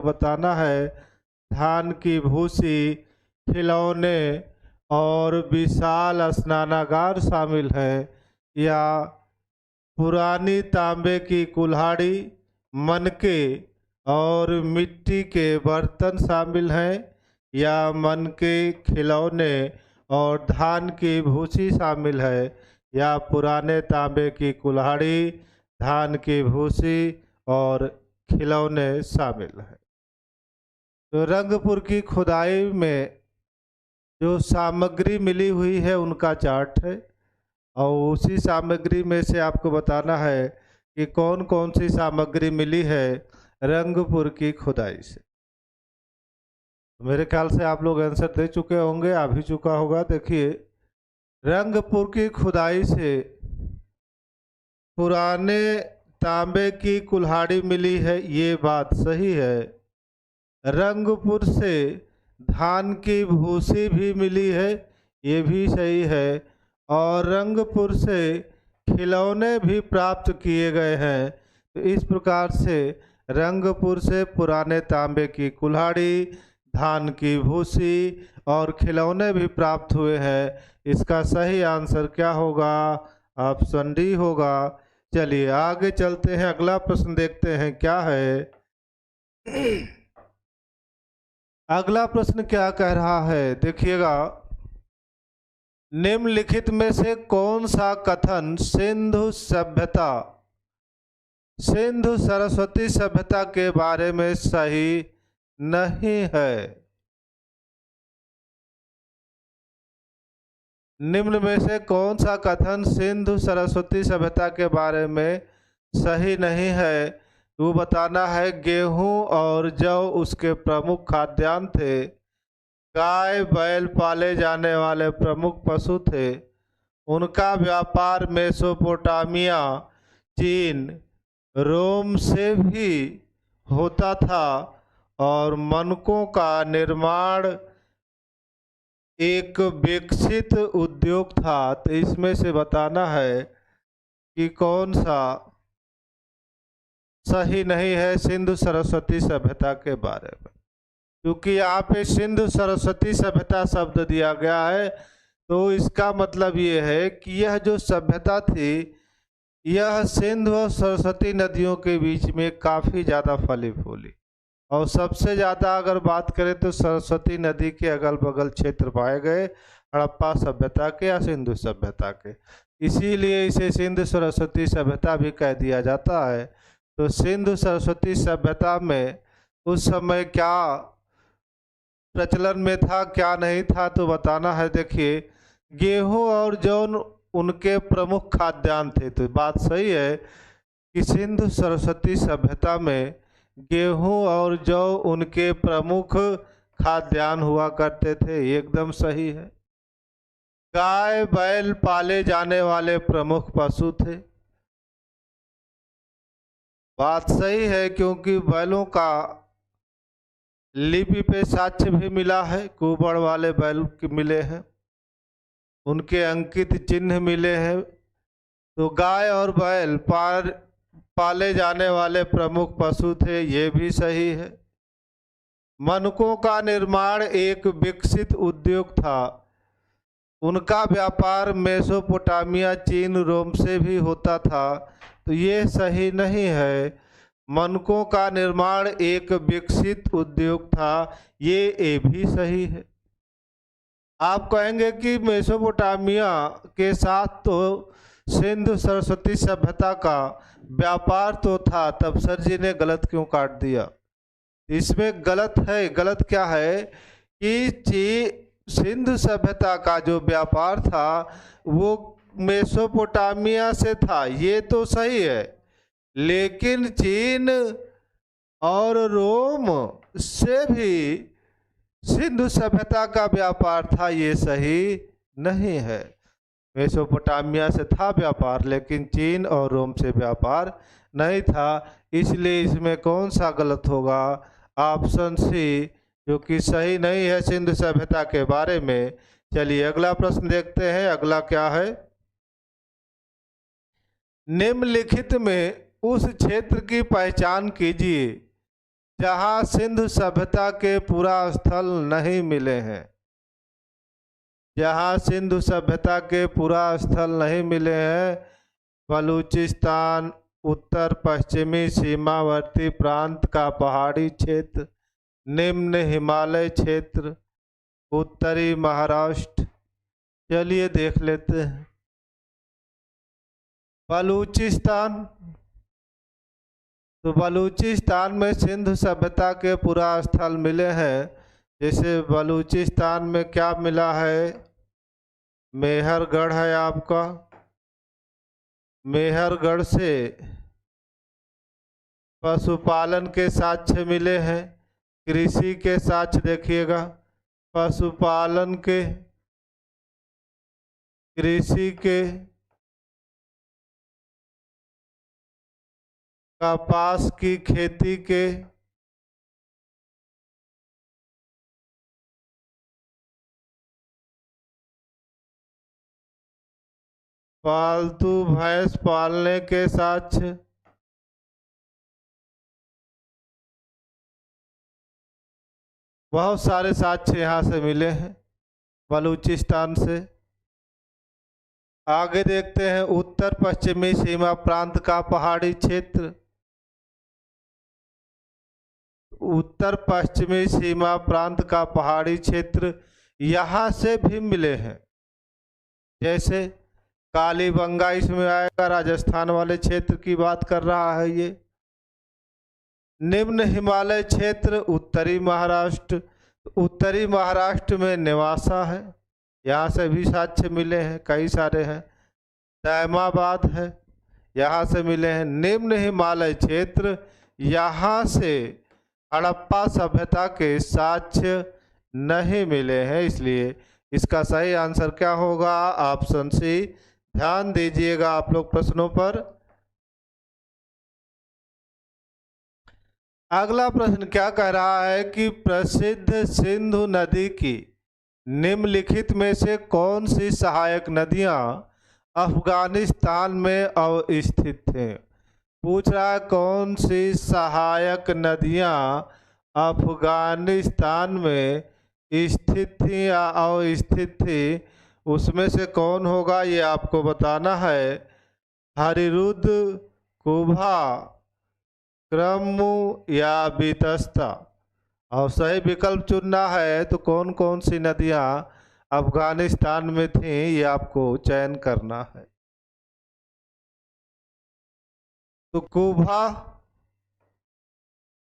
बताना है धान की भूसी, खिलौने और विशाल स्नानागार शामिल है, या पुरानी तांबे की कुल्हाड़ी, मनके और मिट्टी के बर्तन शामिल हैं, या मनके, खिलौने और धान की भूसी शामिल है, या पुराने तांबे की कुल्हाड़ी, धान की भूसी और खिलौने शामिल है। तो रंगपुर की खुदाई में जो सामग्री मिली हुई है उनका चार्ट है, और उसी सामग्री में से आपको बताना है कि कौन कौन सी सामग्री मिली है रंगपुर की खुदाई से। मेरे ख्याल से आप लोग आंसर दे चुके होंगे, आ भी चुका होगा। देखिए, रंगपुर की खुदाई से पुराने तांबे की कुल्हाड़ी मिली है, ये बात सही है। रंगपुर से धान की भूसी भी मिली है, ये भी सही है। और रंगपुर से खिलौने भी प्राप्त किए गए हैं। तो इस प्रकार से रंगपुर से पुराने तांबे की कुल्हाड़ी, धान की भूसी और खिलौने भी प्राप्त हुए हैं। इसका सही आंसर क्या होगा? ऑप्शन डी होगा। चलिए आगे चलते हैं, अगला प्रश्न देखते हैं क्या है। अगला प्रश्न क्या कह रहा है, देखिएगा। निम्नलिखित में से कौन सा कथन सिंधु सरस्वती सभ्यता के बारे में सही नहीं है? निम्न में से कौन सा कथन सिंधु सरस्वती सभ्यता के बारे में सही नहीं है? वो बताना है। गेहूं और जौ उसके प्रमुख खाद्यान्न थे। गाय बैल पाले जाने वाले प्रमुख पशु थे। उनका व्यापार मेसोपोटामिया, चीन, रोम से भी होता था, और मनकों का निर्माण एक विकसित उद्योग था। तो इसमें से बताना है कि कौन सा सही नहीं है सिंधु सरस्वती सभ्यता के बारे में। क्योंकि यहाँ पे सिंधु सरस्वती सभ्यता शब्द दिया गया है, तो इसका मतलब ये है कि यह जो सभ्यता थी, यह सिंधु और सरस्वती नदियों के बीच में काफ़ी ज़्यादा फली फूली, और सबसे ज़्यादा अगर बात करें तो सरस्वती नदी के अगल बगल क्षेत्र पाए गए, हड़प्पा सभ्यता के या सिंधु सभ्यता के। इसीलिए इसे सिंधु सरस्वती सभ्यता भी कह दिया जाता है। तो सिंधु सरस्वती सभ्यता में उस समय क्या प्रचलन में था, क्या नहीं था, तो बताना है। देखिए, गेहूं और जौ उनके प्रमुख खाद्यान्न थे। तो बात सही है कि सिंधु सरस्वती सभ्यता में गेहूं और जौ उनके प्रमुख खाद्यान्न हुआ करते थे, एकदम सही है। गाय बैल पाले जाने वाले प्रमुख पशु थे, बात सही है, क्योंकि बैलों का लिपि पे साक्ष्य भी मिला है। कुबड़ वाले बैल मिले हैं, उनके अंकित चिन्ह मिले हैं। तो गाय और बैल पाले जाने वाले प्रमुख पशु थे, ये भी सही है। मनकों का निर्माण एक विकसित उद्योग था। उनका व्यापार मेसोपोटामिया, चीन, रोम से भी होता था, तो ये सही नहीं है। मनकों का निर्माण एक विकसित उद्योग था, ये भी सही है। आप कहेंगे कि मेसोपोटामिया के साथ तो सिंधु सरस्वती सभ्यता का व्यापार तो था, तब सर जी ने गलत क्यों काट दिया? इसमें गलत है। गलत क्या है कि सिंधु सभ्यता का जो व्यापार था वो मेसोपोटामिया से था, ये तो सही है। लेकिन चीन और रोम से भी सिंधु सभ्यता का व्यापार था, ये सही नहीं है। मेसोपोटामिया से था व्यापार, लेकिन चीन और रोम से व्यापार नहीं था। इसलिए इसमें कौन सा गलत होगा? ऑप्शन सी, जो कि सही नहीं है सिंधु सभ्यता के बारे में। चलिए अगला प्रश्न देखते हैं। अगला क्या है? निम्नलिखित में उस क्षेत्र की पहचान कीजिए जहाँ सिंधु सभ्यता के पुरा स्थल नहीं मिले हैं, जहाँ सिंधु सभ्यता के पुरा स्थल नहीं मिले हैं, बलूचिस्तान, उत्तर पश्चिमी सीमावर्ती प्रांत का पहाड़ी क्षेत्र, निम्न हिमालय क्षेत्र, उत्तरी महाराष्ट्र। चलिए देख लेते हैं। बलूचिस्तान, तो बलूचिस्तान में सिंधु सभ्यता के पुरा स्थल मिले हैं। जैसे बलूचिस्तान में क्या मिला है, मेहरगढ़ है आपका, मेहरगढ़ से पशुपालन के साक्ष्य मिले हैं, कृषि के साक्ष्य देखिएगा, पशुपालन के, कृषि के, कपास की खेती के, पालतू भैंस पालने के साक्ष्य, बहुत सारे साक्ष्य यहाँ से मिले हैं बलूचिस्तान से। आगे देखते हैं उत्तर पश्चिमी सीमा प्रांत का पहाड़ी क्षेत्र। उत्तर पश्चिमी सीमा प्रांत का पहाड़ी क्षेत्र यहाँ से भी मिले हैं। जैसे कालीबंगा इसमें आएगा, राजस्थान वाले क्षेत्र की बात कर रहा है ये। निम्न हिमालय क्षेत्र उत्तरी महाराष्ट्र, उत्तरी महाराष्ट्र में नेवासा है, यहाँ से भी साक्ष्य मिले हैं, कई सारे हैं। तैमाबाद है, यहाँ से मिले हैं। निम्न हिमालय क्षेत्र, यहाँ से हड़प्पा सभ्यता के साक्ष्य नहीं मिले हैं, इसलिए इसका सही आंसर क्या होगा, ऑप्शन सी। ध्यान दीजिएगा आप लोग प्रश्नों पर। अगला प्रश्न क्या कह रहा है कि प्रसिद्ध सिंधु नदी की निम्नलिखित में से कौन सी सहायक नदियां अफगानिस्तान में अवस्थित हैं। पूछ रहा है कौन सी सहायक नदियां अफगानिस्तान में स्थित थी या अवस्थित थी, उसमें से कौन होगा ये आपको बताना है। हरिरुद, कुभा, क्रम्मू या बीतस्ता। और सही विकल्प चुनना है तो कौन कौन सी नदियां अफगानिस्तान में थी ये आपको चयन करना है। तो कुभा,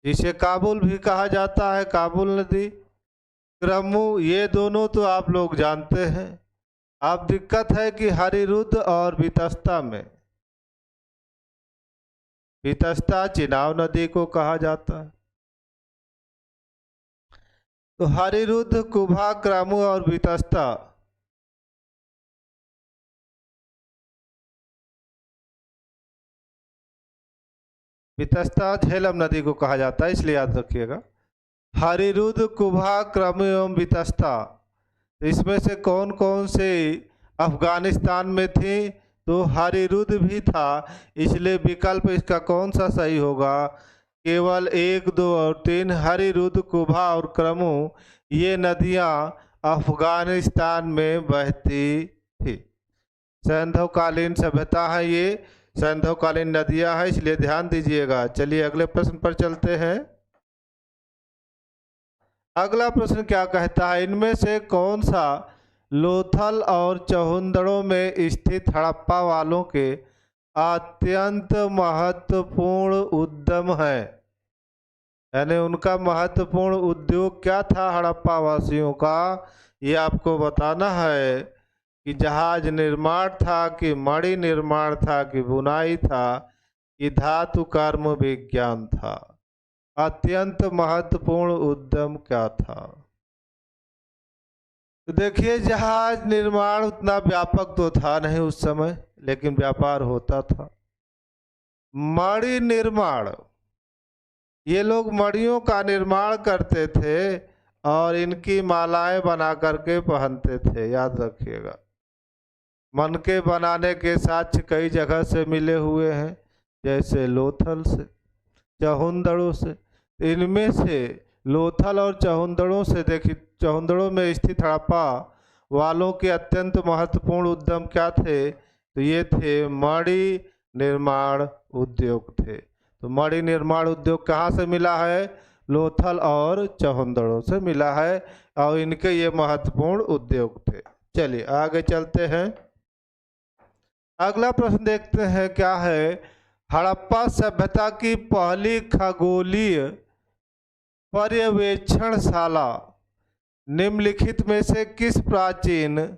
जिसे काबुल भी कहा जाता है, काबुल नदी, क्रम्मू, ये दोनों तो आप लोग जानते हैं। अब दिक्कत है कि हरिरुद और बीतस्ता में। बीतस्ता चिनाब नदी को कहा जाता है। तो हरिरुद, कुभा, क्रम्मू और बीतस्ता, बीतस्ता झेलम नदी को कहा जाता है, इसलिए याद रखिएगा। हरिरुद, कुभा, क्रम्मू एवं बीतस्ता, इसमें से कौन कौन से अफगानिस्तान में थी, तो हरिरुद भी था, इसलिए विकल्प इसका कौन सा सही होगा, केवल 1, 2 और 3। हरिरुद, कुभा और क्रम्मू ये नदियां अफगानिस्तान में बहती थी। सैंधवकालीन सभ्यता है ये, सैंधवकालीन नदियां हैं, इसलिए ध्यान दीजिएगा। चलिए अगले प्रश्न पर चलते हैं। अगला प्रश्न क्या कहता है, इनमें से कौन सा लोथल और चहुंदड़ों में स्थित हड़प्पा वालों के अत्यंत महत्वपूर्ण उद्यम है। यानी उनका महत्वपूर्ण उद्योग क्या था हड़प्पा वासियों का, ये आपको बताना है कि जहाज निर्माण था, कि मणि निर्माण था, कि बुनाई था, कि धातु कर्म विज्ञान था। अत्यंत महत्वपूर्ण उद्यम क्या था। तो देखिए जहाज निर्माण उतना व्यापक तो था नहीं उस समय, लेकिन व्यापार होता था। मणि निर्माण, ये लोग मणियों का निर्माण करते थे और इनकी मालाएं बना करके पहनते थे, याद रखिएगा। मनके बनाने के साक्ष्य कई जगह से मिले हुए हैं, जैसे लोथल से, चहुंदड़ों से। इनमें से लोथल और चहुंदड़ों से देखिए, चहुंदड़ों में स्थित हड़प्पा वालों के अत्यंत महत्वपूर्ण उद्यम क्या थे? तो ये थे मणि निर्माण उद्योग थे। तो मणि निर्माण उद्योग कहाँ से मिला है? लोथल और चहुंदड़ों से मिला है, और इनके ये महत्वपूर्ण उद्योग थे। चलिए आगे चलते हैं। अगला प्रश्न देखते हैं क्या है। हड़प्पा सभ्यता की पहली खगोलीय पर्यवेक्षणशाला निम्नलिखित में से किस प्राचीन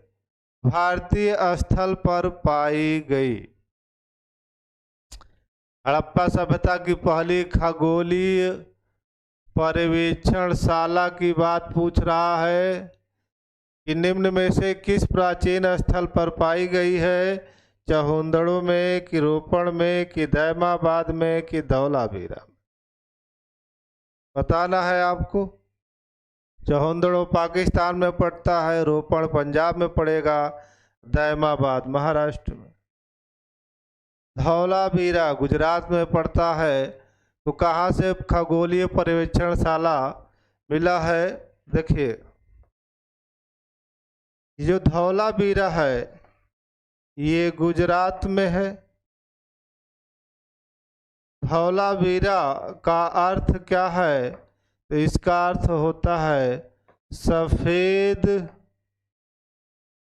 भारतीय स्थल पर पाई गई? हड़प्पा सभ्यता की पहली खगोलीय पर्यवेक्षणशाला की बात पूछ रहा है कि निम्न में से किस प्राचीन स्थल पर पाई गई है? चहुंदड़ों में, कि रोपण में, कि दैमाबाद में, कि धौलावीरा में? बताना है आपको। चहुंदड़ों पाकिस्तान में पड़ता है, रोपण पंजाब में पड़ेगा, दैमाबाद महाराष्ट्र में। धौलावीरा गुजरात में पड़ता है। तो कहाँ से खगोलीय पर्यवेक्षणशाला मिला है? देखिए, जो धौलावीरा है ये गुजरात में है। धौलावीरा का अर्थ क्या है? तो इसका अर्थ होता है सफेद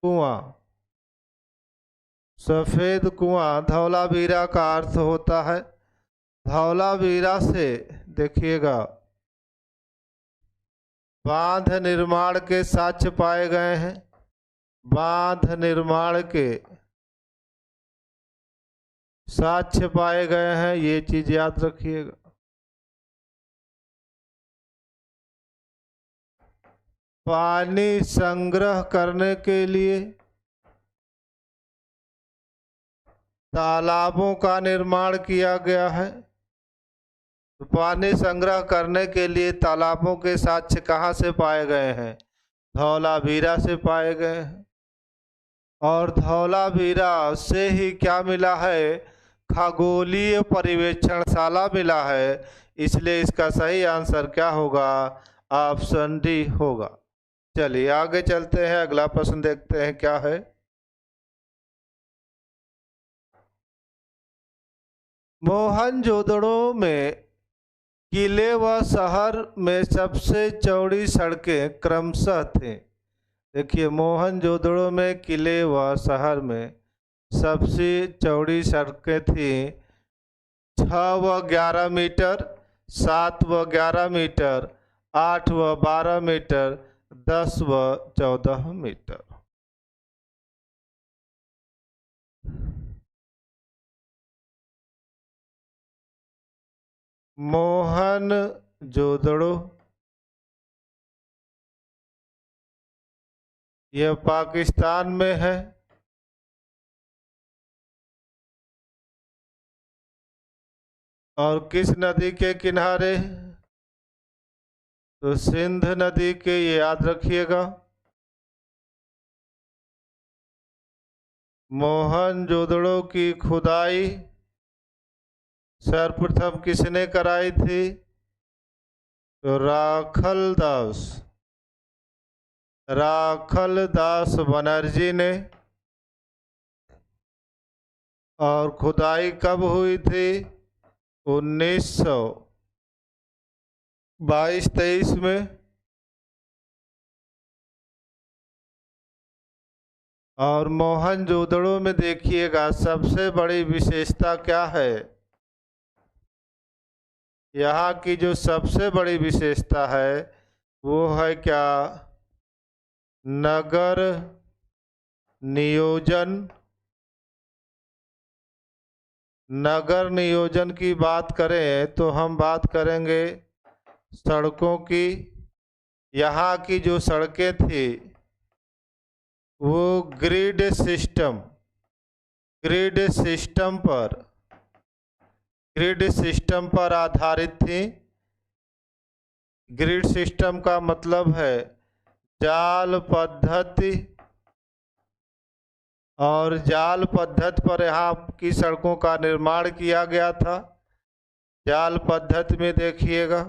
कुआं। सफेद कुआं धौलावीरा का अर्थ होता है। धौलावीरा से देखिएगा बांध निर्माण के साक्ष्य पाए गए हैं। बांध निर्माण के साक्ष्य पाए गए हैं, ये चीज याद रखिएगा। पानी संग्रह करने के लिए तालाबों का निर्माण किया गया है। तो पानी संग्रह करने के लिए तालाबों के साक्ष्य कहाँ से पाए गए हैं? धौलावीरा से पाए गए हैं। और धौलावीरा से ही क्या मिला है? खगोलीय पर्यवेक्षणशाला मिला है। इसलिए इसका सही आंसर क्या होगा? ऑप्शन डी होगा। चलिए आगे चलते हैं, अगला प्रश्न देखते हैं क्या है। मोहनजोदड़ो में किले व शहर में सबसे चौड़ी सड़कें क्रमशः थी। देखिए, मोहनजोदड़ो में किले व शहर में सबसे चौड़ी सड़कें थी 6 व 11 मीटर, 7 व 11 मीटर, 8 व 12 मीटर, 10 व 14 मीटर। मोहनजोदड़ो यह पाकिस्तान में है। और किस नदी के किनारे? तो सिंध नदी के, ये याद रखिएगा। मोहनजोदड़ो की खुदाई सर्वप्रथम किसने कराई थी? तो राखलदास बनर्जी ने। और खुदाई कब हुई थी? 1922-23 में। और मोहनजोदड़ो में देखिएगा सबसे बड़ी विशेषता क्या है? यहाँ की जो सबसे बड़ी विशेषता है वो है क्या? नगर नियोजन। नगर नियोजन की बात करें तो हम बात करेंगे सड़कों की। यहाँ की जो सड़कें थी वो ग्रिड सिस्टम पर आधारित थी। ग्रिड सिस्टम का मतलब है जाल पद्धति। और जाल पद्धति पर यहाँ की सड़कों का निर्माण किया गया था। जाल पद्धति में देखिएगा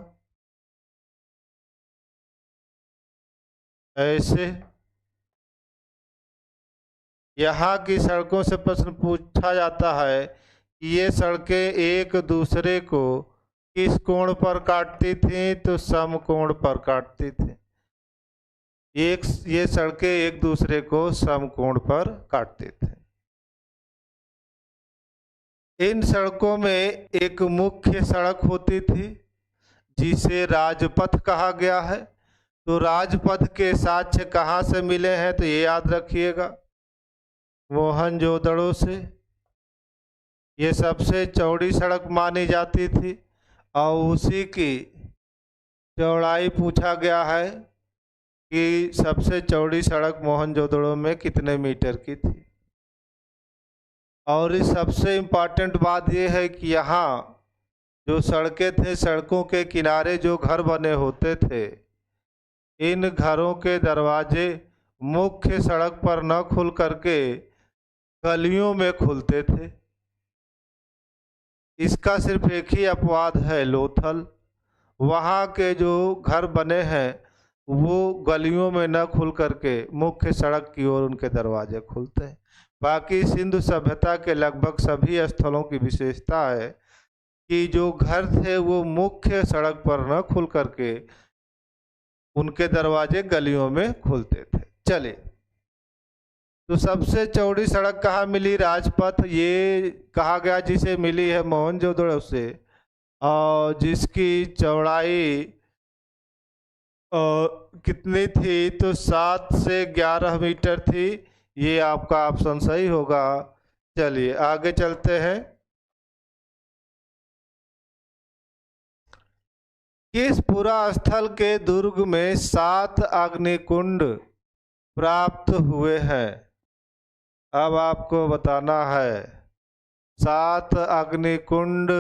ऐसे यहाँ की सड़कों से प्रश्न पूछा जाता है कि ये सड़कें एक दूसरे को किस कोण पर काटती थीं, तो समकोण पर काटती थीं। ये सड़कें एक दूसरे को समकोण पर काटते थे। इन सड़कों में एक मुख्य सड़क होती थी जिसे राजपथ कहा गया है। तो राजपथ के साक्ष्य कहाँ से मिले हैं, तो ये याद रखिएगा, मोहनजोदड़ो से। ये सबसे चौड़ी सड़क मानी जाती थी और उसी की चौड़ाई पूछा गया है कि सबसे चौड़ी सड़क मोहनजोदड़ो में कितने मीटर की थी। और इस सबसे इम्पॉर्टेंट बात यह है कि यहाँ जो सड़कें थे, सड़कों के किनारे जो घर बने होते थे, इन घरों के दरवाजे मुख्य सड़क पर न खुल करके गलियों में खुलते थे। इसका सिर्फ एक ही अपवाद है, लोथल। वहाँ के जो घर बने हैं वो गलियों में न खुल करके मुख्य सड़क की ओर उनके दरवाजे खुलते हैं। बाकी सिंधु सभ्यता के लगभग सभी स्थलों की विशेषता है कि जो घर थे वो मुख्य सड़क पर न खुल करके उनके दरवाजे गलियों में खुलते थे। चलिए, तो सबसे चौड़ी सड़क कहाँ मिली? राजपथ। ये कहा गया जिसे मिली है मोहनजोदड़ो से, और जिसकी चौड़ाई कितनी थी, तो 7 से 11 मीटर थी। ये आपका ऑप्शन सही होगा। चलिए आगे चलते हैं। किस पुरा स्थल के दुर्ग में 7 अग्निकुंड प्राप्त हुए हैं? अब आपको बताना है। 7 अग्निकुंड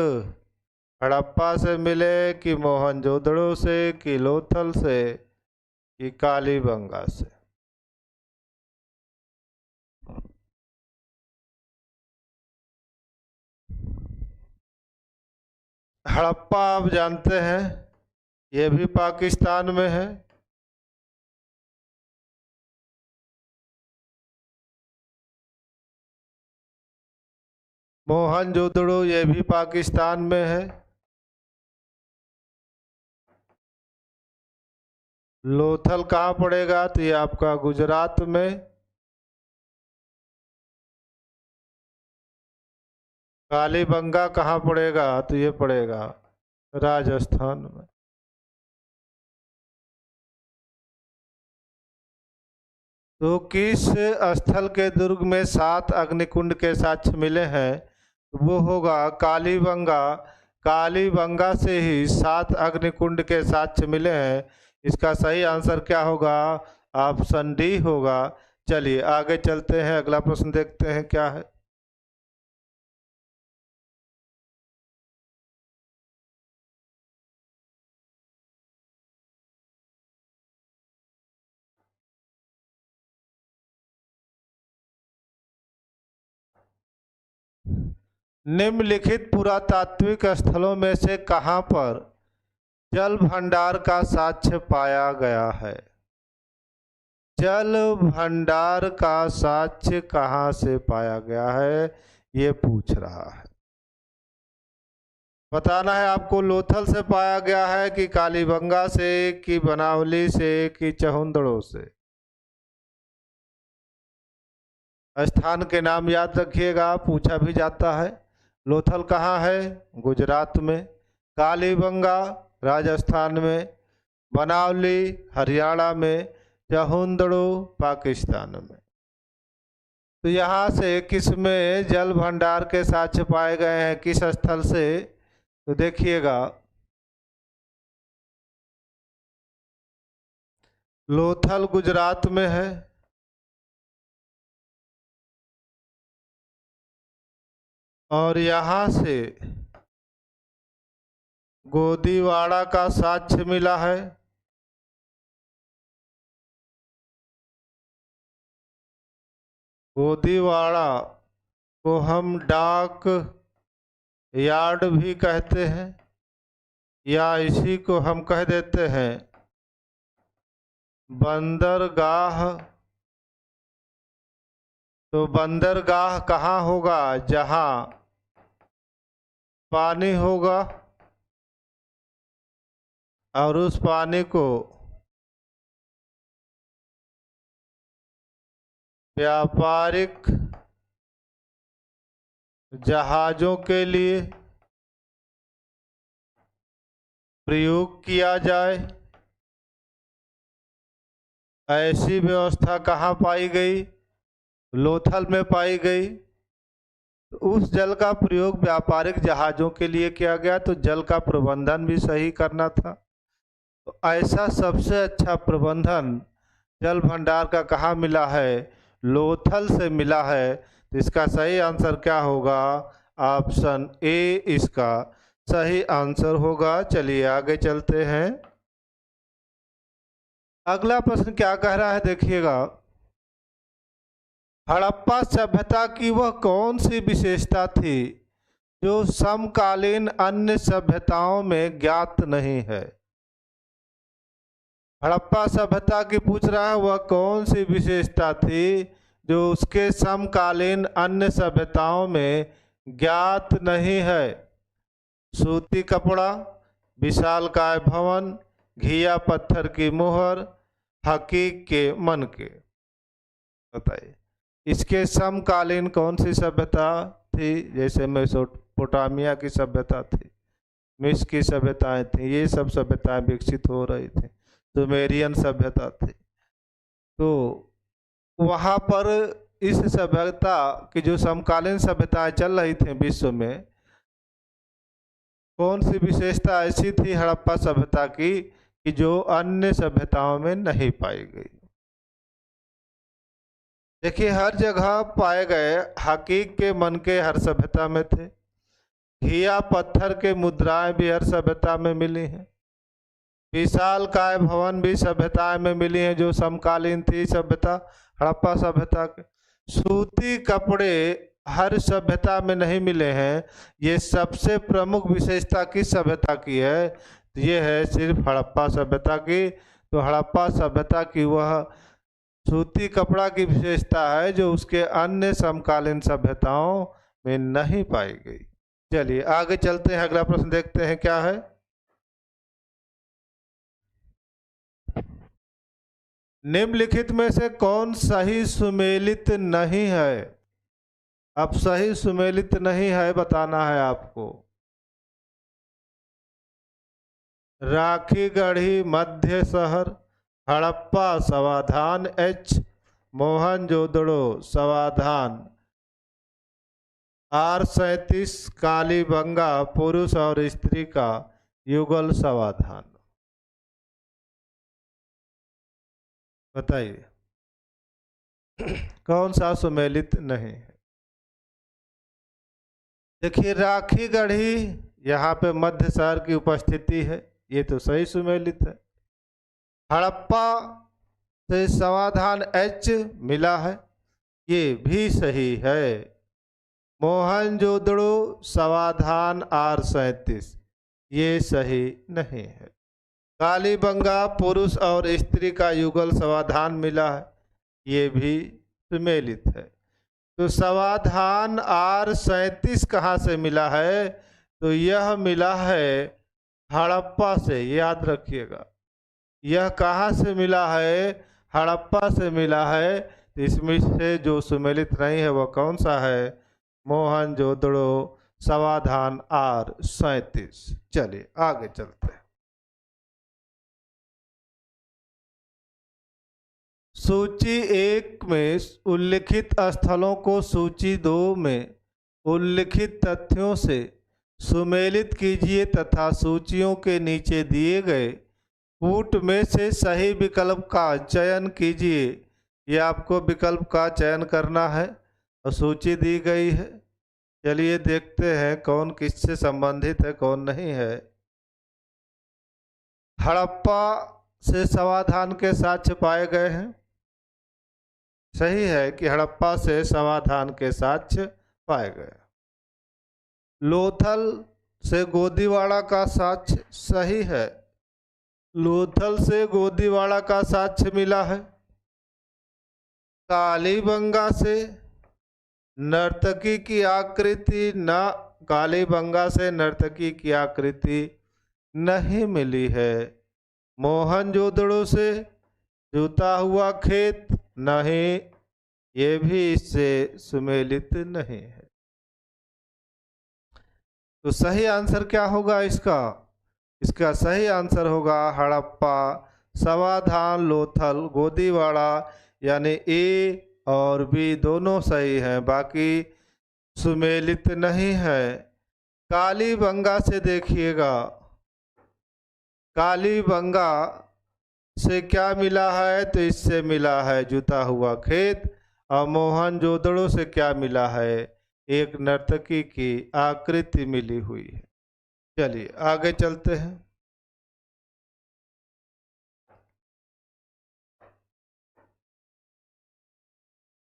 हड़प्पा से मिले कि मोहनजोदड़ो से कि लोथल से कि कालीबंगा से? हड़प्पा आप जानते हैं, ये भी पाकिस्तान में है। मोहनजोदड़ो ये भी पाकिस्तान में है। लोथल कहाँ पड़ेगा? तो ये आपका गुजरात में। कालीबंगा कहाँ पड़ेगा? तो ये पड़ेगा राजस्थान में। तो किस स्थल के दुर्ग में 7 अग्निकुंड के साक्ष्य मिले हैं? वो होगा कालीबंगा। कालीबंगा से ही 7 अग्निकुंड के साक्ष्य मिले हैं। इसका सही आंसर क्या होगा? ऑप्शन डी होगा। चलिए आगे चलते हैं, अगला प्रश्न देखते हैं क्या है। निम्नलिखित पुरातात्विक स्थलों में से कहां पर जल भंडार का साक्ष्य पाया गया है? जल भंडार का साक्ष्य कहां से पाया गया है, ये पूछ रहा है। बताना है आपको। लोथल से पाया गया है कि कालीबंगा से कि बनावली से कि चहुंदड़ो से? स्थान के नाम याद रखिएगा, पूछा भी जाता है। लोथल कहाँ है? गुजरात में। कालीबंगा राजस्थान में। बनावली हरियाणा में। चहुंदड़ो पाकिस्तान में। तो यहाँ से किस में जल भंडार के साक्ष्य पाए गए हैं, किस स्थल से? तो देखिएगा, लोथल गुजरात में है। और यहाँ से गोदीवाड़ा का साक्ष्य मिला है। गोदीवाड़ा को हम डाक यार्ड भी कहते हैं, या इसी को हम कह देते हैं बंदरगाह, तो बंदरगाह कहाँ होगा? जहाँ पानी होगा और उस पानी को व्यापारिक जहाजों के लिए प्रयोग किया जाए। ऐसी व्यवस्था कहाँ पाई गई? लोथल में पाई गई। तो उस जल का प्रयोग व्यापारिक जहाजों के लिए किया गया, तो जल का प्रबंधन भी सही करना था। तो ऐसा सबसे अच्छा प्रबंधन जल भंडार का कहाँ मिला है? लोथल से मिला है। तो इसका सही आंसर क्या होगा? ऑप्शन ए इसका सही आंसर होगा। चलिए आगे चलते हैं। अगला प्रश्न क्या कह रहा है देखिएगा। हड़प्पा सभ्यता की वह कौन सी विशेषता थी जो समकालीन अन्य सभ्यताओं में ज्ञात नहीं है? हड़प्पा सभ्यता की पूछ रहा है, वह कौन सी विशेषता थी जो उसके समकालीन अन्य सभ्यताओं में ज्ञात नहीं है? सूती कपड़ा, विशालकाय भवन, घिया पत्थर की मोहर, हकीक के मन के। बताइए इसके समकालीन कौन सी सभ्यता थी? जैसे मेसोपोटामिया की सभ्यता थी, मिस्र की सभ्यताएं थी, ये सब सभ्यताएं विकसित हो रही थी। सुमेरियन सभ्यता थी। तो वहाँ पर इस सभ्यता की जो समकालीन सभ्यताएं चल रही थी विश्व में, कौन सी विशेषता ऐसी थी हड़प्पा सभ्यता की कि जो अन्य सभ्यताओं में नहीं पाई गई? देखिए हर जगह पाए गए हकीक के मन के हर सभ्यता में थे। घिया पत्थर के मुद्राएं भी हर सभ्यता में मिली हैं। विशालकाय भवन भी सभ्यता में मिली हैं जो समकालीन थी सभ्यता हड़प्पा सभ्यता के। सूती कपड़े हर सभ्यता में नहीं मिले हैं। ये सबसे प्रमुख विशेषता किस सभ्यता की है? तो ये है सिर्फ हड़प्पा सभ्यता की। तो हड़प्पा सभ्यता की वह सूती कपड़ा की विशेषता है जो उसके अन्य समकालीन सभ्यताओं में नहीं पाई गई। चलिए आगे चलते हैं, अगला प्रश्न देखते हैं क्या है। निम्नलिखित में से कौन सही सुमेलित नहीं है? अब सही सुमेलित नहीं है बताना है आपको। राखी गढ़ी मध्य शहर, हड़प्पा समाधान एच, मोहनजोदड़ो समाधान R37, कालीबंगा पुरुष और स्त्री का युगल समाधान। बताइए कौन सा सुमेलित नहीं है? देखिए राखी गढ़ी यहाँ पे मध्य शहर की उपस्थिति है, ये तो सही सुमेलित है। हड़प्पा से समाधान एच मिला है, ये भी सही है। मोहनजोदड़ो समाधान R37 ये सही नहीं है। कालीबंगा पुरुष और स्त्री का युगल समाधान मिला है, ये भी सुमेलित है। तो समाधान R37 कहाँ से मिला है? तो यह मिला है हड़प्पा से, याद रखिएगा। यह कहाँ से मिला है? हड़प्पा से मिला है। तो इसमें से जो सुमेलित नहीं है वह कौन सा है? मोहनजोदड़ो समाधान R37। चलिए आगे चलते हैं। सूची 1 में उल्लिखित स्थलों को सूची 2 में उल्लिखित तथ्यों से सुमेलित कीजिए तथा सूचियों के नीचे दिए गए कूट में से सही विकल्प का चयन कीजिए। यह आपको विकल्प का चयन करना है और सूची दी गई है। चलिए देखते हैं कौन किससे संबंधित है कौन नहीं है। हड़प्पा से समाधान के साक्ष्य पाए गए हैं। सही है कि हड़प्पा से समाधान के साक्ष्य पाए गए। लोथल से गोदीवाड़ा का साक्ष्य सही है। लोथल से गोदीवाड़ा का साक्ष्य मिला है। कालीबंगा से नर्तकी की आकृति न कालीबंगा से नर्तकी की आकृति नहीं मिली है। मोहनजोदड़ो से जुता हुआ खेत नहीं, ये भी इससे सुमेलित नहीं है। तो सही आंसर क्या होगा इसका? इसका सही आंसर होगा हड़प्पा, समाधान लोथल, गोदीवाड़ा, यानी ए और बी दोनों सही हैं, बाकी सुमेलित नहीं है। कालीबंगा से देखिएगा, कालीबंगा से क्या मिला है? तो इससे मिला है जुता हुआ खेत। और मोहनजोदड़ो से क्या मिला है? एक नर्तकी की आकृति मिली हुई है। चलिए आगे चलते हैं।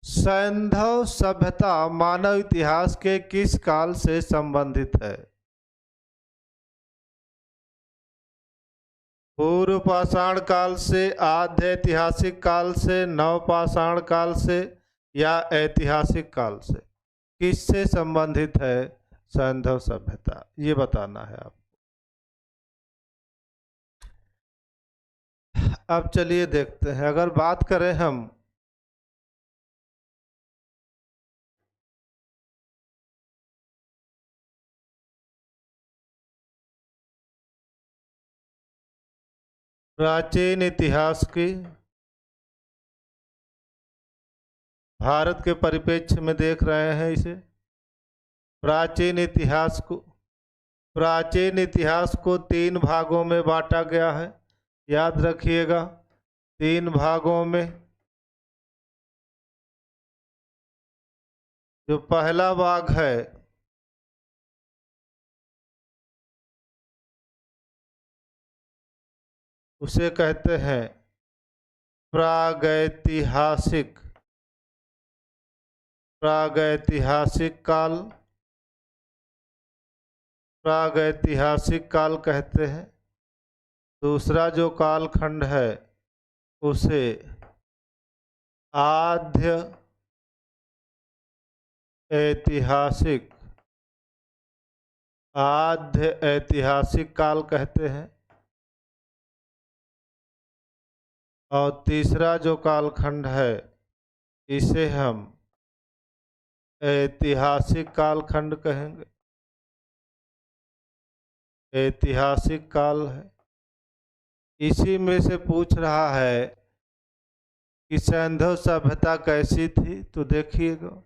सैंधव सभ्यता मानव इतिहास के किस काल से संबंधित है? पूर्व पाषाण काल से, आद्य ऐतिहासिक काल से, नव पाषाण काल से, या ऐतिहासिक काल से? किससे संबंधित है सैंधव सभ्यता, ये बताना है आप। अब चलिए देखते हैं। अगर बात करें हम प्राचीन इतिहास की, भारत के परिप्रेक्ष्य में देख रहे हैं इसे, प्राचीन इतिहास को, प्राचीन इतिहास को 3 भागों में बांटा गया है। याद रखिएगा, 3 भागों में। जो पहला भाग है उसे कहते हैं प्रागैतिहासिक, प्रागैतिहासिक काल, प्रागैतिहासिक काल कहते हैं। दूसरा जो कालखंड है उसे आद्य ऐतिहासिक, आद्य ऐतिहासिक काल कहते हैं। और तीसरा जो कालखंड है इसे हम ऐतिहासिक कालखंड कहेंगे, ऐतिहासिक काल है। इसी में से पूछ रहा है कि सैंधव सभ्यता कैसी थी, तो देखिएगा,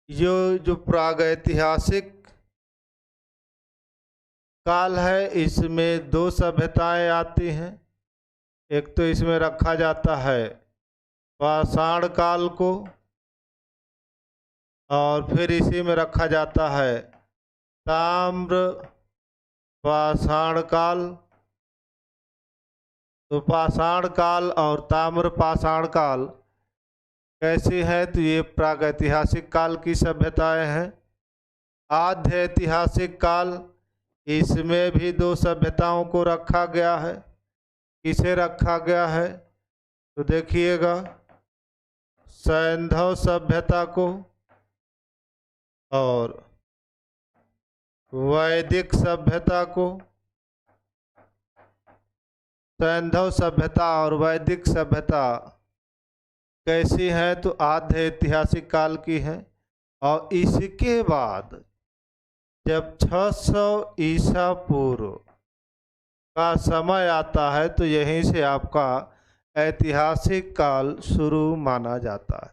जो प्रागैतिहासिक काल है इसमें 2 सभ्यताएं आती हैं। एक तो इसमें रखा जाता है पाषाण काल को, और फिर इसी में रखा जाता है ताम्र पाषाण काल। तो पाषाण काल और ताम्र पाषाण काल कैसी है? तो ये प्रागैतिहासिक काल की सभ्यताएं हैं। आद्य ऐतिहासिक काल, इसमें भी 2 सभ्यताओं को रखा गया है। किसे रखा गया है? तो देखिएगा, सैंधव सभ्यता को और वैदिक सभ्यता को। सैंधव सभ्यता और वैदिक सभ्यता कैसी है? तो आद्य ऐतिहासिक काल की है। और इसके बाद जब 600 ईसा पूर्व का समय आता है तो यहीं से आपका ऐतिहासिक काल शुरू माना जाता है।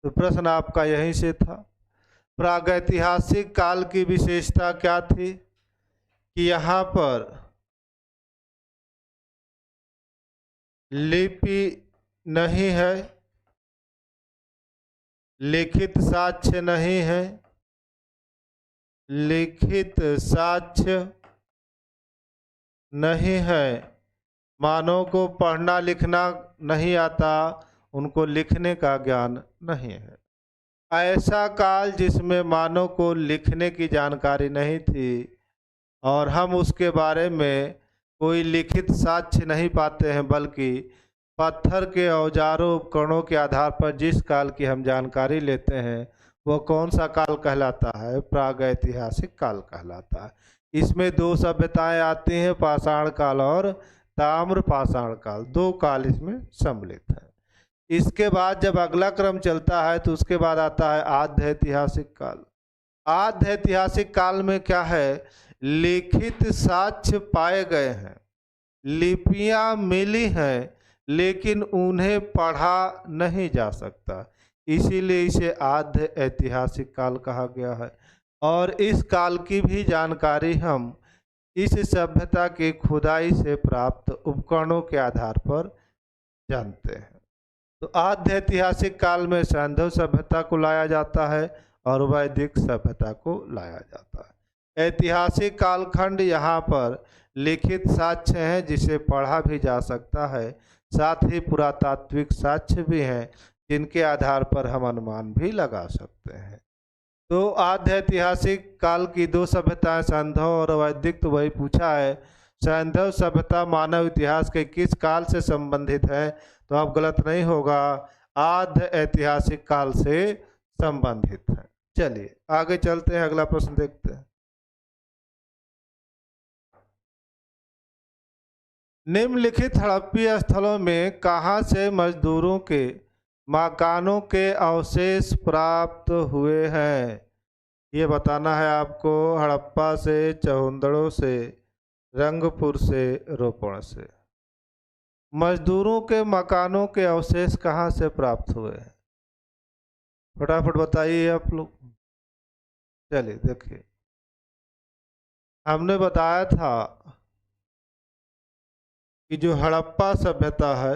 तो प्रश्न आपका यहीं से था। प्रागैतिहासिक काल की विशेषता क्या थी? कि यहाँ पर लिपि नहीं है, लिखित साक्ष्य नहीं है, लिखित साक्ष्य नहीं है, मानव को पढ़ना लिखना नहीं आता, उनको लिखने का ज्ञान नहीं है। ऐसा काल जिसमें मानव को लिखने की जानकारी नहीं थी और हम उसके बारे में कोई लिखित साक्ष्य नहीं पाते हैं, बल्कि पत्थर के औजारों उपकरणों के आधार पर जिस काल की हम जानकारी लेते हैं वो कौन सा काल कहलाता है? प्रागैतिहासिक काल कहलाता है। इसमें दो सभ्यताएं आती हैं, पाषाण काल और ताम्र पाषाण काल। दो काल इसमें सम्मिलित है। इसके बाद जब अगला क्रम चलता है तो उसके बाद आता है आद्य ऐतिहासिक काल। आद्य ऐतिहासिक काल में क्या है? लिखित साक्ष्य पाए गए हैं, लिपियां मिली हैं, लेकिन उन्हें पढ़ा नहीं जा सकता, इसीलिए इसे आद्य ऐतिहासिक काल कहा गया है। और इस काल की भी जानकारी हम इस सभ्यता की खुदाई से प्राप्त उपकरणों के आधार पर जानते हैं। तो आद्य ऐतिहासिक काल में सैंधव सभ्यता को लाया जाता है और वैदिक सभ्यता को लाया जाता है। ऐतिहासिक कालखंड यहाँ पर लिखित साक्ष्य हैं जिसे पढ़ा भी जा सकता है, साथ ही पुरातात्विक साक्ष्य भी हैं जिनके आधार पर हम अनुमान भी लगा सकते हैं। तो आद्य ऐतिहासिक काल की दो सभ्यताएं सैंधव और वैदिक, तो वही पूछा है सैंधव सभ्यता मानव इतिहास के किस काल से संबंधित है? तो अब गलत नहीं होगा, आद्य ऐतिहासिक काल से संबंधित है। चलिए आगे चलते हैं, अगला प्रश्न देखते हैं। निम्नलिखित हड़प्पीय स्थलों में कहां से मजदूरों के मकानों के अवशेष प्राप्त हुए हैं? ये बताना है आपको। हड़प्पा से, चहुंदड़ों से, रंगपुर से, रोपण से। मजदूरों के मकानों के अवशेष कहां से प्राप्त हुए हैं? फटाफट बताइए आप लोग। चलिए देखिए, हमने बताया था कि जो हड़प्पा सभ्यता है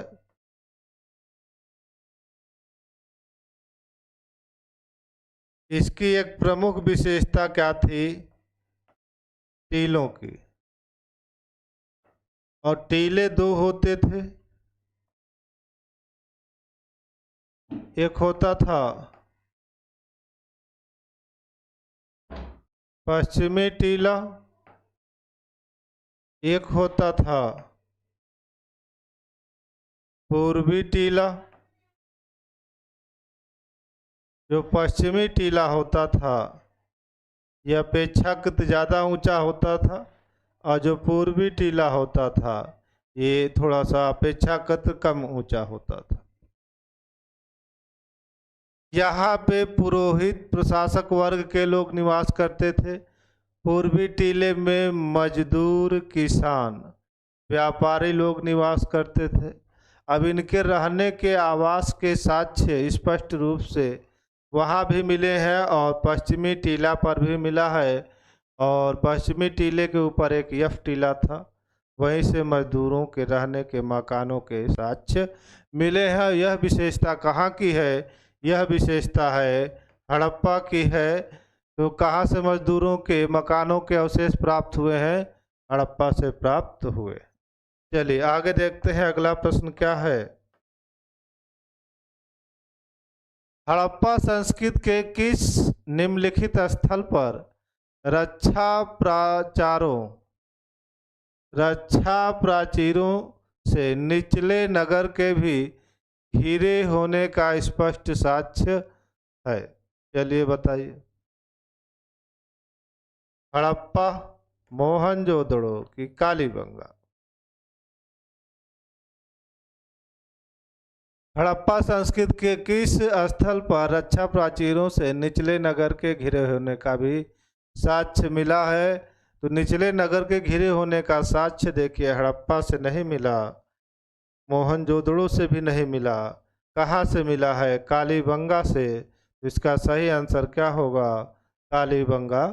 इसकी एक प्रमुख विशेषता क्या थी? टीलों की। और टीले दो होते थे, एक होता था पश्चिमी टीला, एक होता था पूर्वी टीला। जो पश्चिमी टीला होता था यह अपेक्षाकृत ज़्यादा ऊंचा होता था, और जो पूर्वी टीला होता था ये थोड़ा सा अपेक्षाकृत कम ऊंचा होता था। यहाँ पे पुरोहित प्रशासक वर्ग के लोग निवास करते थे। पूर्वी टीले में मजदूर, किसान, व्यापारी लोग निवास करते थे। अब इनके रहने के आवास के साक्ष्य स्पष्ट रूप से वहाँ भी मिले हैं और पश्चिमी टीला पर भी मिला है। और पश्चिमी टीले के ऊपर एक यफ टीला था, वहीं से मजदूरों के रहने के मकानों के साक्ष्य मिले हैं। यह विशेषता कहाँ की है? यह विशेषता है हड़प्पा की है। तो कहाँ से मजदूरों के मकानों के अवशेष प्राप्त हुए हैं? हड़प्पा से प्राप्त हुए। चलिए आगे देखते हैं, अगला प्रश्न क्या है। हड़प्पा संस्कृति के किस निम्नलिखित स्थल पर रक्षा प्राचीरों से निचले नगर के भी घिरे होने का स्पष्ट साक्ष्य है? चलिए बताइए। हड़प्पा, मोहनजोदड़ो की कालीबंगा? हड़प्पा संस्कृति के किस स्थल पर रक्षा प्राचीरों से निचले नगर के घिरे होने का भी साक्ष्य मिला है? तो निचले नगर के घिरे होने का साक्ष्य देखिए हड़प्पा से नहीं मिला, मोहनजोदड़ो से भी नहीं मिला। कहाँ से मिला है? कालीबंगा से। इसका सही आंसर क्या होगा? कालीबंगा